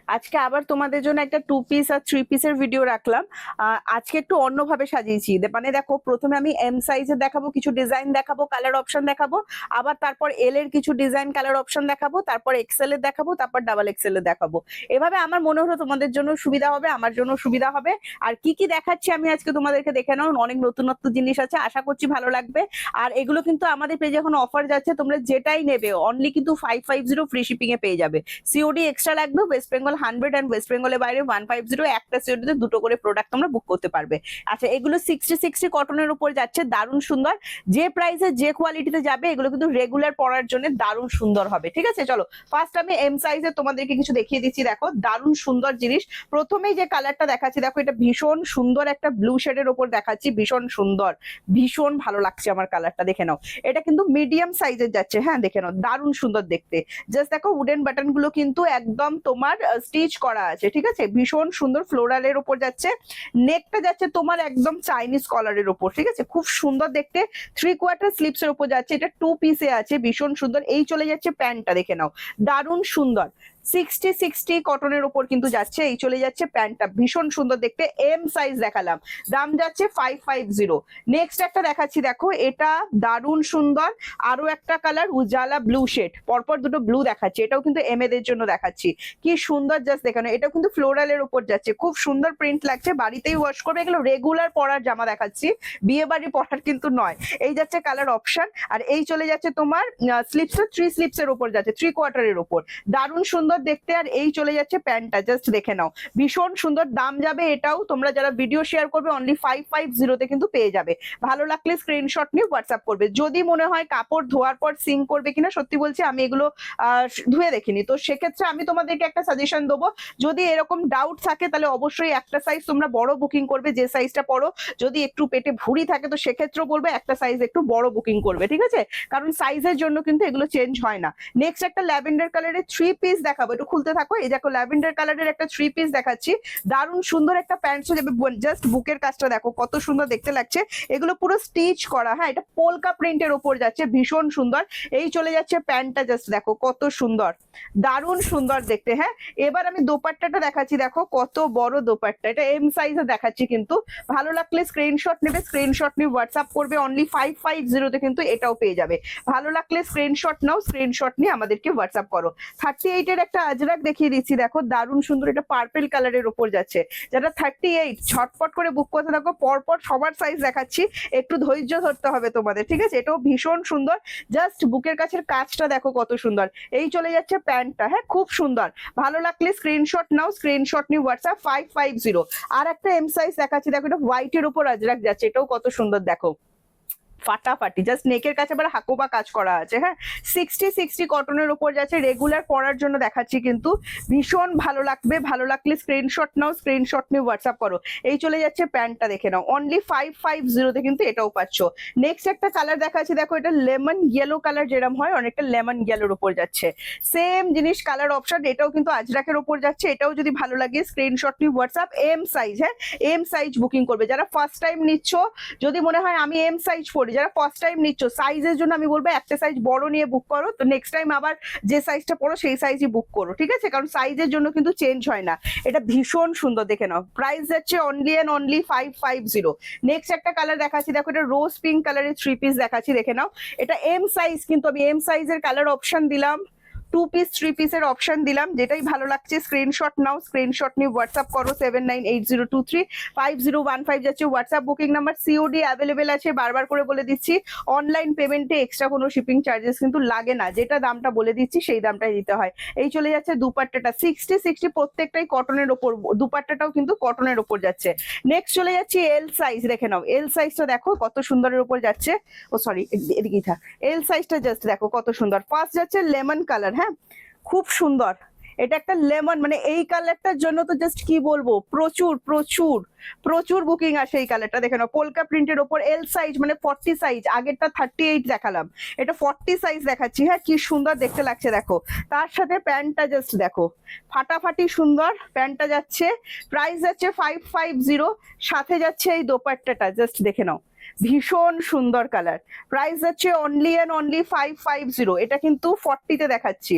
আজকে আবার তোমাদের জন্য একটা 2 পিস আর 3 পিসের ভিডিও রাখলাম। আজকে একটু অন্যভাবে সাজিয়েছি, মানে দেখো প্রথমে আমি এম সাইজের দেখাবো, কিছু ডিজাইন দেখাবো, কালার অপশন দেখাবো, আবার তারপর এল এর কিছু ডিজাইন কালার অপশন দেখাবো, তারপর এক্সেল এর দেখাবো, তারপর ডাবল এক্সেল এর দেখাবো। এভাবে আমার মনে হলো তোমাদের জন্য সুবিধা হবে, আমার জন্য সুবিধা হবে। আর কি কি দেখাচ্ছি আমি আজকে তোমাদেরকে দেখে নাও, অনেক নতুনত্ব জিনিস আছে, আশা করছি ভালো লাগবে। আর এগুলো কিন্তু আমাদের পেজে এখন অফার যাচ্ছে, তোমরা যেটাই নেবে অনলি কিন্তু 550 ফ্রি শিপিং এ পেয়ে যাবে। সিওডি এক্সট্রা লাগবে, ওয়েস্ট বেঙ্গল 100 অ্যান্ড ওয়েস্ট বেঙ্গলের বাইরে 150। একটা সিওডিতে দুটো করে প্রোডাক্ট তোমরা বুক করতে পারবে। আচ্ছা, এগুলো 60 কটনের উপর যাচ্ছে, দারুণ সুন্দর। যে প্রাইসে যে কোয়ালিটিতে যাবে এগুলো কিন্তু রেগুলার পরার জন্য দারুণ সুন্দর হবে। ঠিক আছে, চলো ফার্স্ট আমি এম সাইজে তোমাদেরকে কিছু দেখিয়ে দিচ্ছি। দেখো দারুণ সুন্দর জিনিস। প্রথমেই যে কালারটা দেখাচ্ছি, দেখো এটা ভীষণ সুন্দর একটা ব্লু শেডের উপর দেখাচ্ছি, ভীষণ সুন্দর, ভীষণ ভালো লাগছে আমার কালারটা, দেখে নাও। এটা কিন্তু মিডিয়াম সাইজের যাচ্ছে, হ্যাঁ দেখে নাও, দারুণ সুন্দর দেখতে। জাস্ট দেখো উডেন বাটন গুলো কিন্তু একদম তোমার স্টিচ করা আছে, ঠিক আছে, ভীষণ সুন্দর ফ্লোরালের উপর যাচ্ছে। নেকটা যাচ্ছে তোমার একদম চাইনিজ কলারের উপর, ঠিক আছে, খুব সুন্দর দেখতে। 3/4 স্লিপস এর উপর যাচ্ছে, এটা 2 পিসে আছে, ভীষণ সুন্দর। এই চলে যাচ্ছে প্যান্টটা, দেখে নাও, দারুণ সুন্দর। 60 কটনের উপর কিন্তু যাচ্ছে, এই চলে যাচ্ছে প্যান্টটা, ভীষণ সুন্দর দেখতে। এম সাইজ দেখালাম, দাম যাচ্ছে 550। নেক্সট একটা দেখাচ্ছি, দেখো এটা দারুণ সুন্দর, আরো একটা কালার উজালা ব্লু শেড, পরপর দুটো ব্লু দেখাচ্ছি, এটাও কিন্তু এম এদের জন্য দেখাচ্ছি। কি সুন্দর জাস্ট দেখানো, এটাও কিন্তু ফ্লোরালের উপর যাচ্ছে, খুব সুন্দর প্রিন্ট লাগছে, বাড়িতেই ওয়াশ করবে। এগুলো রেগুলার পরার জামা দেখাচ্ছি, বিয়ে বাড়ি পরার কিন্তু নয়। এই যাচ্ছে কালার অপশন, আর এই চলে যাচ্ছে তোমার স্লিপস, 3 স্লিপস এর উপর যাচ্ছে, 3/4 উপর, দারুণ সুন্দর দেখতে। আর এই চলে যাচ্ছে প্যান্টটা, জাস্ট দেখে নাও, ভীষণ সুন্দর। দাম যাবে এটাও, তোমরা যারা ভিডিও শেয়ার করবে অনলি 550 কিন্তু পেয়ে যাবে। ভালো লাগলে স্ক্রিনশট নিয়ে হোয়াটসঅ্যাপ করবে। যদি মনে হয় কাপড় ধোয়ার পর সিঙ্ক করবে কিনা, সত্যি বলছি আমি এগুলো ধুয়ে দেখিনি, তো সেক্ষেত্রে আমি তোমাদেরকে একটা সাজেশন দেবো, যদি এরকম ডাউট থাকে তাহলে অবশ্যই একটা সাইজ তোমরা বড় বুকিং করবে, যে সাইজটা পরো। যদি একটু পেটে ভুঁড়ি থাকে তো সেক্ষেত্রেও বলবে একটা সাইজ একটু বড় বুকিং করবে, ঠিক আছে, কারণ সাইজের জন্য কিন্তু এগুলো চেঞ্জ হয় না। নেক্সট একটা ল্যাভেন্ডার কালারের 3 পিস দেখাবো, একটু খুলতে থাকো। এই দেখো ল্যাভেন্ডার কালারের একটা 3 পিস দেখাচ্ছি, দারুণ সুন্দর একটা প্যান্ট। জাস্ট বুকের কাজটা দেখো কত সুন্দর দেখতে লাগছে, এগুলো পুরো স্টিচ করা, হ্যাঁ এটা পোলকা প্রিন্টের উপর যাচ্ছে, ভীষণ সুন্দর। এই চলে যাচ্ছে প্যান্টটা, জাস্ট দেখো কত সুন্দর, দারুণ সুন্দর দেখতে। হ্যাঁ, এবার আমি দোপাট্টাটা দেখাচ্ছি, দেখো কত বড় দোপাট্টা, এটা এম সাইজে দেখাচ্ছি কিন্তু। ভালো লাগলে স্ক্রিনশট নেবে, স্ক্রিনশট নিয়ে হোয়াটসঅ্যাপ করবে, অনলি 550 কিন্তু এটাও পেয়ে যাবে। ভালো লাগলে স্ক্রিনশট নাও, স্ক্রিনশট নিয়ে আমাদেরকে হোয়াটসঅ্যাপ করো। 38 এর একটা আজরাক দেখিয়ে দিচ্ছি, দেখো দারুণ সুন্দর, এটা পার্পল কালারের উপর যাচ্ছে। যারা 38 ঝটপট করে বুক করতে থাকো, পরপর সবার সাইজ দেখাচ্ছি, একটু ধৈর্য ধরতে হবে তোমাদের, ঠিক আছে। এটাও ভীষণ সুন্দর, জাস্ট বুকের কাছের কাজটা দেখো কত সুন্দর। এই চলে যাচ্ছে প্যান্টটা, হ্যাঁ খুব সুন্দর। ভালো লাগলে স্ক্রিনশট নাও, স্ক্রিনশট নিয়ে হোয়াটসঅ্যাপ 550। আর একটা এম সাইজ দেখাচ্ছি, দেখো এটা হোয়াইটের উপর আজরাক যাচ্ছে, এটাও কত সুন্দর দেখো, ফাটাফাটি, জাস্ট নেকের কাছে আবার হাকোবা কাজ করা আছে। হ্যাঁ, 60 কটনের উপর যাচ্ছে, রেগুলার পরার জন্য দেখাচ্ছি কিন্তু, ভীষণ ভালো লাগবে। ভালো লাগলে স্ক্রিনশট নাও, স্ক্রিনশট নিয়ে হোয়াটসঅ্যাপ করো। এই চলে যাচ্ছে প্যান্টটা, দেখে নাও, অনলি 550 কিন্তু এটাও পাচ্ছ। নেক্সট একটা কালার দেখাচ্ছি, দেখো এটা লেমন ইয়েলো কালার, যেরকম হয় অনেকটা লেমন ইয়েলোর উপর যাচ্ছে, সেম জিনিস কালার অপশন, এটাও কিন্তু আজরাকের উপর যাচ্ছে। এটাও যদি ভালো লাগে স্ক্রিনশট নিয়ে হোয়াটসঅ্যাপ, এম সাইজ, হ্যাঁ এম সাইজ বুকিং করবে। যারা ফার্স্ট টাইম নিচ্ছ, যদি মনে হয় আমি এম সাইজ পড়ি, যারা ফার্স্ট টাইম নিচ্ছ সাইজের জন্য আমি বলবো একটা সাইজ বড় নিয়ে বুক করো, তো নেক্সট টাইম আবার যে সাইজটা পড়ো সেই সাইজই বুক করো, ঠিক আছে, কারণ সাইজের জন্য কিন্তু চেঞ্জ হয় না। এটা ভীষণ সুন্দর, দেখে নাও, প্রাইস যাচ্ছে অনলি এন্ড অনলি 550। নেক্সট একটা কালার দেখাচ্ছি, দেখো এটা রোজ পিঙ্ক কালারের 3 পিস দেখাচ্ছি, দেখে নাও, এটা এম সাইজ কিন্তু আমি এম সাইজের কালার অপশন দিলাম, 2 পিস 3 পিসের অপশন দিলাম, যেটাই ভালো লাগছে স্ক্রিনশট নাও, স্ক্রিনশট নিয়ে হোয়াটসঅ্যাপ করো। 7980235015 যাচ্ছে WhatsApp booking number. COD available আছে, বারবার করে বলে দিচ্ছি, অনলাইন পেমেন্টে এক্সট্রা কোনো শিপিং চার্জেস কিন্তু লাগে না, যেটা দামটা বলে দিচ্ছি সেই দামটাই দিতে হয়। এই চলে যাচ্ছে দুপাট্টাটা, 60 প্রত্যেকটাই কটনের ওপর, দুপাট্টাটাও কিন্তু কটনের ওপর যাচ্ছে। নেক্সট চলে যাচ্ছে এল সাইজ, দেখে নাও এল সাইজটা দেখো কত সুন্দরের উপর যাচ্ছে। ও সরি, এদিকেই থাক, এল সাইজটা জাস্ট দেখো কত সুন্দর। ফার্স্ট যাচ্ছে লেমন কালার, হ্যাঁ খুব সুন্দর, এটা একটা লেমন, মানে এই কালারটার জন্য তো জাস্ট কি বলবো, প্রচুর প্রচুর প্রচুর বুকিং আসে এই কালারটা, দেখে নাও, পোলকা প্রিন্টের ওপর, এল সাইজ মানে 40 সাইজ, আগেরটা 38 দেখালাম, এটা 40 সাইজ দেখাচ্ছি। হ্যাঁ কি সুন্দর দেখতে লাগছে দেখো, তার সাথে প্যান্টটা জাস্ট দেখো, ফাটাফাটি সুন্দর প্যান্টটা যাচ্ছে। প্রাইস যাচ্ছে 550, সাথে যাচ্ছে এই দোপাট্টাটা, জাস্ট দেখে নাও, ভীষণ সুন্দর কালার, প্রাইস যাচ্ছে অনলি অ্যান্ড অনলি 550। এটা কিন্তু 40 তে দেখাচ্ছি।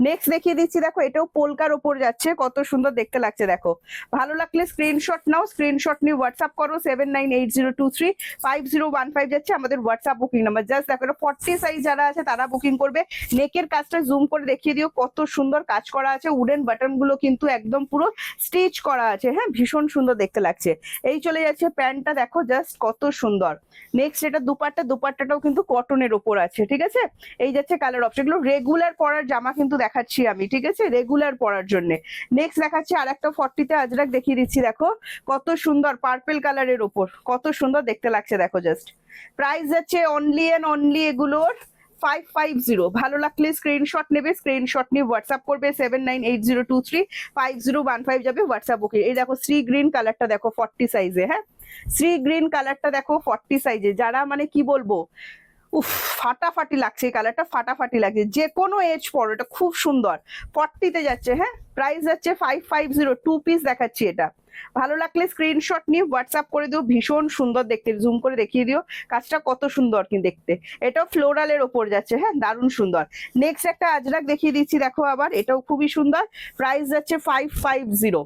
নেক্সট দেখিয়ে দিচ্ছি, দেখো এটাও পোলকার ওপর যাচ্ছে, কত সুন্দর দেখতে লাগছে দেখো। ভালো লাগলে স্ক্রিনশট নাও, স্ক্রিনশট নিয়ে হোয়াটসঅ্যাপ করো 7980235015 যাচ্ছে আমাদের হোয়াটসঅ্যাপ বুকিং নাম্বার। জাস্ট দেখো এটা 40 সাইজ যারা আছে তারা বুকিং করবে। নেকের কাজটা জুম করে দেখিয়ে দিও, কত সুন্দর কাজ করা আছে, উডেন বাটন গুলো কিন্তু একদম পুরো স্টিচ করা আছে, হ্যাঁ ভীষণ সুন্দর দেখতে লাগছে। এই চলে যাচ্ছে প্যান্টটা, দেখো জাস্ট কত সুন্দর। নেক্সট এটা দুপাট্টাটাও কিন্তু কটনের ওপর আছে, ঠিক আছে। এই যাচ্ছে কালার অপশন, এগুলো রেগুলার পরার জামা কিন্তু দেখাচ্ছি আমি, ঠিক আছে, রেগুলার পরার জন্য। নেক্সট দেখাচ্ছি আর একটা 40 তে আজরাক দেখিয়ে দিচ্ছি, দেখো কত সুন্দর পার্পল কালারের ওপর, কত সুন্দর দেখতে লাগছে দেখো জাস্ট। প্রাইস যাচ্ছে অনলি এন্ড অনলি এগুলোর 550। ভালো লাগলে স্ক্রিনশট নেবে, স্ক্রিনশট নিয়ে হোয়াটসঅ্যাপ করবে 7980235015 যাবে হোয়াটসঅ্যাপ বুকিং। এই দেখো সি গ্রিন কালারটা দেখো 40 সাইজে, হ্যাঁ সি গ্রিন কালারটা দেখো 40 সাইজে, যারা মানে কি বলবো, উফ ফাটাফাটি লাগছে, এই কালারটা ফাটাফাটি লাগছে, যে কোনো এজ পরো, এটা খুব সুন্দর। 40 তে যাচ্ছে, হ্যাঁ প্রাইস যাচ্ছে 550। 2 পিস দেখাচ্ছি এটা। ভালো লাগলে স্ক্রিনশট নিয়ে হোয়াটসঅ্যাপ করে দিও, ভীষণ সুন্দর দেখতে, জুম করে দেখিয়ে দিও কাজটা কত সুন্দর কিন্তু দেখতে। এটাও ফ্লোরালের ওপর যাচ্ছে, হ্যাঁ দারুণ সুন্দর। নেক্সট একটা আজরাক দেখিয়ে দিচ্ছি, দেখো আবার এটাও খুবই সুন্দর, প্রাইস যাচ্ছে 550।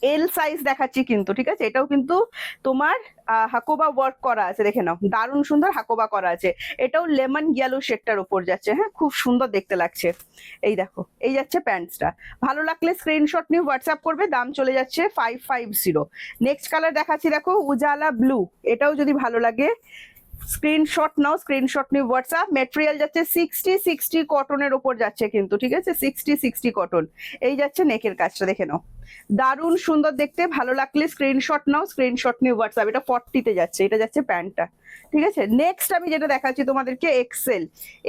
এল সাইজ দেখাচ্ছি কিন্তু, ঠিক আছে, এটাও কিন্তু তোমার হাকোবা ওয়ার্ক করা আছে, দেখে নাও দারুণ সুন্দর হাকোবা করা আছে। এটাও লেমন ইয়েলো শেডটার উপর যাচ্ছে, হ্যাঁ খুব সুন্দর দেখতে লাগছে। এই দেখো এই যাচ্ছে প্যান্টসটা। ভালো লাগলে স্ক্রিনশট নিয়ে হোয়াটসঅ্যাপ করবে, দাম চলে যাচ্ছে 550। নেক্সট কালার দেখাচ্ছি, দেখো উজালা ব্লু, এটাও যদি ভালো লাগে স্ক্রিনশট নাও, স্ক্রিনশট নিয়ে হোয়াটসঅ্যাপ। মেটেরিয়াল যাচ্ছে 60 কটনের ওপর যাচ্ছে কিন্তু, ঠিক আছে 60 কটন। এই যাচ্ছে নেকের কাজটা দেখে নাও, দারুণ সুন্দর দেখতে। ভালো লাগলে স্ক্রিনশট নাও, স্ক্রিনশট নিয়ে হোয়াটসঅ্যাপ। এটা 40 তে যাচ্ছে, এটা যাচ্ছে প্যান্টটা, ঠিক আছে। নেক্সট আমি যেটা দেখাচ্ছি তোমাদেরকে এক্সেল,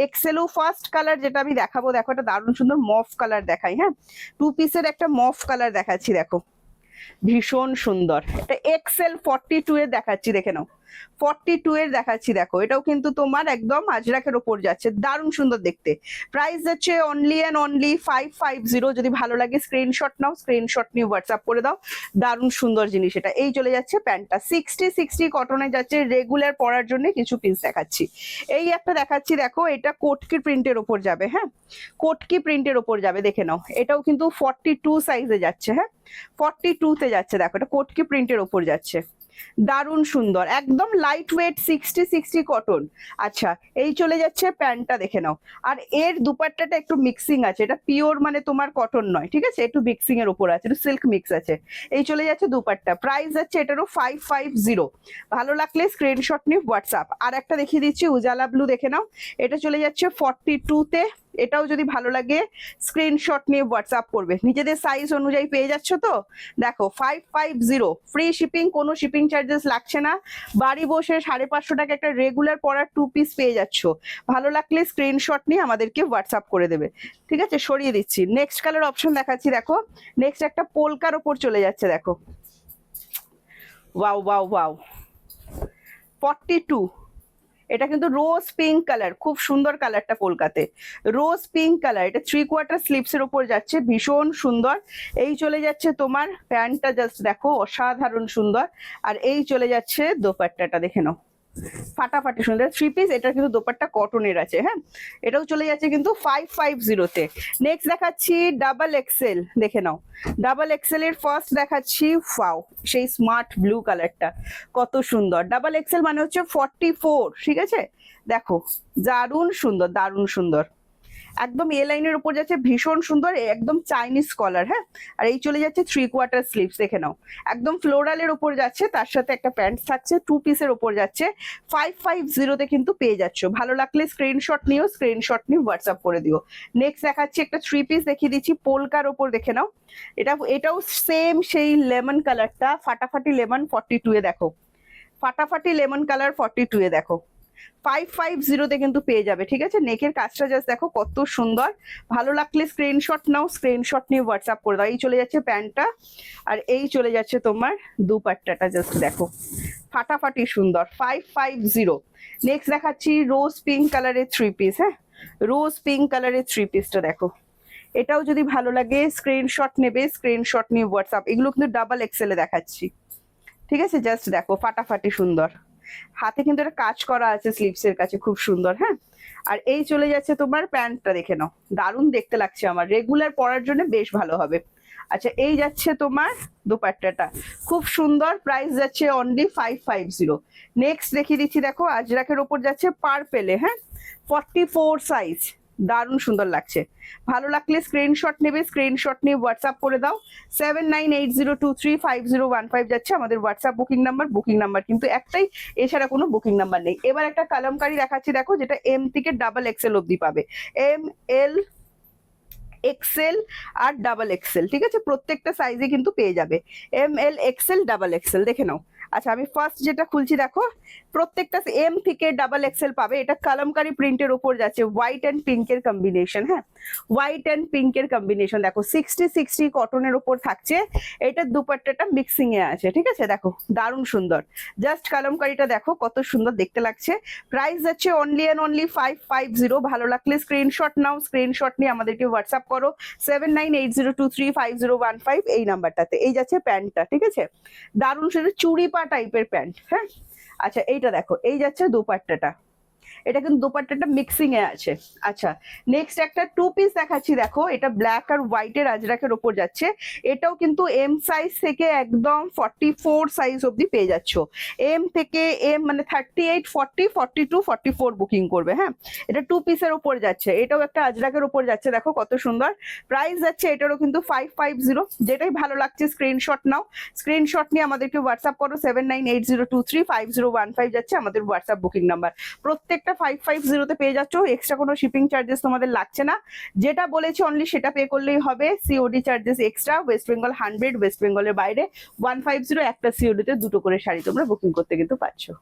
এক্সেলও ফার্স্ট কালার যেটা আমি দেখাবো, দেখো এটা দারুণ সুন্দর মফ কালার দেখাই, হ্যাঁ 2 পিসের একটা মফ কালার দেখাচ্ছি, দেখো ভীষণ সুন্দর। এটা এক্সেল 42 এর দেখাচ্ছি, দেখে নাও 42 এর দেখাচ্ছি, দেখো এটাও কিন্তু তোমার একদম আজরাকের ওপর যাচ্ছে, দারুণ সুন্দর দেখতে। প্রাইস যাচ্ছে অনলি এন্ড অনলি 550। যদি ভালো লাগে স্ক্রিনশট নাও, স্ক্রিনশট নিয়ে হোয়াটসঅ্যাপ করে দাও, দারুণ সুন্দর জিনিস এটা। এই চলে যাচ্ছে প্যান্টটা 60 কটনে যাচ্ছে, রেগুলার পরার জন্য কিছু পিস দেখাচ্ছি। এই একটা দেখাচ্ছি, দেখো এটা কোটকি প্রিন্টের ওপর যাবে, হ্যাঁ কোটকি প্রিন্টের ওপর যাবে, দেখে নাও এটাও কিন্তু 42 সাইজে যাচ্ছে, হ্যাঁ 42 তে যাচ্ছে, দেখো এটা কোটকি প্রিন্টের ওপর যাচ্ছে, দারুণ সুন্দর একদম লাইট ওয়েট 60 কটন। আচ্ছা এই চলে যাচ্ছে প্যান্টটা, দেখে নাও। আর এর দুপাট্টাটা একটু মিক্সিং আছে, এটা পিওর মানে তোমার কটন নয়, ঠিক আছে, একটু মিক্সিং এর উপর আছে, একটু সিল্ক মিক্স আছে। এই চলে যাচ্ছে দুপাট্টা, প্রাইস যাচ্ছে এটারও 550। ভালো লাগলে স্ক্রিনশট নিয়ে হোয়াটসঅ্যাপ। আর একটা দেখিয়ে দিচ্ছি উজালা ব্লু, দেখে নাও এটা চলে যাচ্ছে 42 তে। এটাও যদি ভালো লাগে স্ক্রিনশট নিয়ে হোয়াটসঅ্যাপ করবে, নিজেদের সাইজ অনুযায়ী পেয়ে যাচ্ছ তো। দেখো 550, ফ্রি শিপিং, কোনো শিপিং চার্জেস লাগছে না। বাড়ি বসে 550 টাকা একটা রেগুলার পরার 2 পিস পেয়ে যাচ্ছ। ভালো লাগলে স্ক্রিনশট নিয়ে আমাদেরকে হোয়াটসঅ্যাপ করে দেবে, ঠিক আছে। সরিয়ে দিচ্ছি, নেক্সট কালার অপশন দেখাচ্ছি, দেখো নেক্সট একটা পোলকার ওপর চলে যাচ্ছে, দেখো ওয়াও ওয়াও ওয়াও 42। এটা কিন্তু রোজ পিঙ্ক কালার, খুব সুন্দর কালারটা কলকাতে, রোজ পিঙ্ক কালার। এটা 3/4 স্লিভস এর উপর যাচ্ছে, ভীষণ সুন্দর। এই চলে যাচ্ছে তোমার প্যান্টটা, জাস্ট দেখো অসাধারণ সুন্দর। আর এই চলে যাচ্ছে দোপাট্টাটা, দেখে নাও ফাটাফাটি সুন্দর 3 পিস। এটা কিন্তু দোপাট্টা কটনের আছে, হ্যাঁ এটাও চলে যাচ্ছে কিন্তু 550 তে। নেক্সট দেখাচ্ছি ডাবল এক্সেল, দেখে নাও ডাবল এক্সেল এর ফার্স্ট দেখাচ্ছি, ওয়াও সেই স্মার্ট ব্লু কালারটা কত সুন্দর। ডাবল এক্সেল মানে হচ্ছে 44, ঠিক আছে, দেখো দারুণ সুন্দর, দারুণ সুন্দর একদম এ লাইনের উপর যাচ্ছে, ভীষণ সুন্দর, একদম চাইনিজ কলার, হ্যাঁ। আর এই চলে যাচ্ছে 3/4 স্লিভস, দেখে নাও একদম ফ্লোরালের উপর যাচ্ছে, তার সাথে একটা প্যান্ট থাকছে, 2 পিসের উপর যাচ্ছে। 550 তে কিন্তু পেয়ে যাচ্ছ। ভালো লাগলে স্ক্রিনশট নিও, স্ক্রিনশট নিয়ে হোয়াটসঅ্যাপ করে দিও। নেক্সট দেখাচ্ছি একটা 3 পিস দেখিয়ে দিচ্ছি পোলকার ওপর, দেখে নাও এটাও সেম সেই লেমন কালারটা, ফাটাফাটি লেমন 42 এ, দেখো ফাটাফাটি লেমন কালার 42 এ, দেখো 550 তে কিন্তু পেয়ে যাবে, ঠিক আছে। নেকের কাজটা জাস্ট দেখো কত সুন্দর। ভালো লাগলে স্ক্রিনশট নাও, স্ক্রিনশট নিয়ে হোয়াটসঅ্যাপ করে দাও। এই চলে যাচ্ছে প্যান্টটা, আর এই চলে যাচ্ছে তোমার দুপাট্টাটা, জাস্ট দেখো ফাটাফাটি সুন্দর 550। নেক্সট দেখাচ্ছি রোজ পিঙ্ক কালারের 3 পিস, হ্যাঁ রোজ পিঙ্ক কালারের 3 পিসটা দেখো, এটাও যদি ভালো লাগে স্ক্রিনশট নেবে, স্ক্রিনশট নিয়ে হোয়াটসঅ্যাপ। এগুলো কিন্তু ডাবল এক্সেল এ দেখাচ্ছি, ঠিক আছে, জাস্ট দেখো ফাটাফাটি সুন্দর। হাতে কিন্তু এটা কাজ করা আছে স্লিভস এর কাছে, খুব সুন্দর। হ্যাঁ, আর এই চলে যাচ্ছে তোমার প্যান্টটা, দেখে নাও দারুণ দেখতে লাগছে, আমার রেগুলার পরার জন্য বেশ ভালো হবে। আচ্ছা, এই যাচ্ছে তোমার দোপাট্টাটা, খুব সুন্দর, প্রাইস যাচ্ছে অনলি 550। নেক্সট দেখিয়ে দিচ্ছি, দেখো আজরাকের ওপর যাচ্ছে পার্পেলে। হ্যাঁ, 44 সাইজ, দারুণ সুন্দর লাগছে। ভালো লাগলে স্ক্রিনশট নেবে, স্ক্রিনশট নিয়ে হোয়াটসঅ্যাপ করে দাও। 7980235015 যাচ্ছে আমাদের WhatsApp booking number. Booking number কিন্তু একটাই, এছাড়া কোনো বুকিং নাম্বার নেই। এবার একটা কালামকারি দেখাচ্ছি, দেখো যেটা এম থেকে ডাবল এক্সেল অব্দি পাবে, এম, এল, এক্সেল আর ডাবল এক্সেল, ঠিক আছে, প্রত্যেকটা সাইজে কিন্তু পেয়ে যাবে, এম, এল, এক্সেল, ডাবল এক্সেল, দেখে নাও। আচ্ছা, আমি ফার্স্ট যেটা খুলছি, দেখো প্রত্যেকটা এম থেকে ডাবল এক্সেল পাবে। এটা কালামকারি প্রিন্টের উপর যাচ্ছে, হোয়াইট অ্যান্ড পিঙ্কের কম্বিনেশন। হ্যাঁ, হোয়াইট অ্যান্ড পিঙ্কের কম্বিনেশন, দেখো 60-60 কটনের উপর থাকছে। এটা দুপাট্টাটা মিক্সিং এ আছে, ঠিক আছে, দেখো দারুণ সুন্দর। জাস্ট কালামকারিটা দেখো কত সুন্দর দেখতে লাগছে। প্রাইস যাচ্ছে অনলি অ্যান্ড অনলি 550। ভালো লাগলে স্ক্রিনশট নাও, স্ক্রিনশট নিয়ে আমাদেরকে হোয়াটসঅ্যাপ করো 7980235015 এই নাম্বারটাতে। এই যাচ্ছে প্যান্টটা, ঠিক আছে, দারুণ সুন্দর চুড়ি টাইপের প্যান্ট। হ্যাঁ, আচ্ছা এইটা দেখো, এই যাচ্ছে দোপাট্টাটা, এটা কিন্তু দোপাট্টাটা মিক্সিং এ আছে। আচ্ছা, নেক্সট একটা টু পিস দেখাচ্ছি, দেখো এটা ব্ল্যাক আর হোয়াইটের আজরাকের ওপর যাচ্ছে। এটাও কিন্তু এম সাইজ থেকে একদম 44 সাইজ অব্দি পেয়ে যাচ্ছ। এম থেকে এম মানে 38, 40, 42, 44 বুকিং করবে। হ্যাঁ, এটা টু পিসের ওপর যাচ্ছে, এটাও একটা আজরাকের ওপর যাচ্ছে, দেখো কত সুন্দর। প্রাইস যাচ্ছে এটারও কিন্তু 550। যেটাই ভালো লাগছে স্ক্রিনশট নাও, স্ক্রিনশট নিয়ে আমাদেরকে হোয়াটসঅ্যাপ করো 7980235015 যাচ্ছে আমাদের হোয়াটসঅ্যাপ বুকিং নাম্বার। প্রত্যেকটা 550 পেয়ে যাচ্ছ, এক্সট্রা কোনো শিপিং চার্জেস তোমাদের লাগছে না। যেটা বলেছি অনলি সেটা পে করলেই হবে। COD charges extra, West Bengal 100, West বেঙ্গলের বাইরে 150। একটা সিওডিতে দুটো করে শাড়ি তোমরা বুকিং করতে কিন্তু পারছো।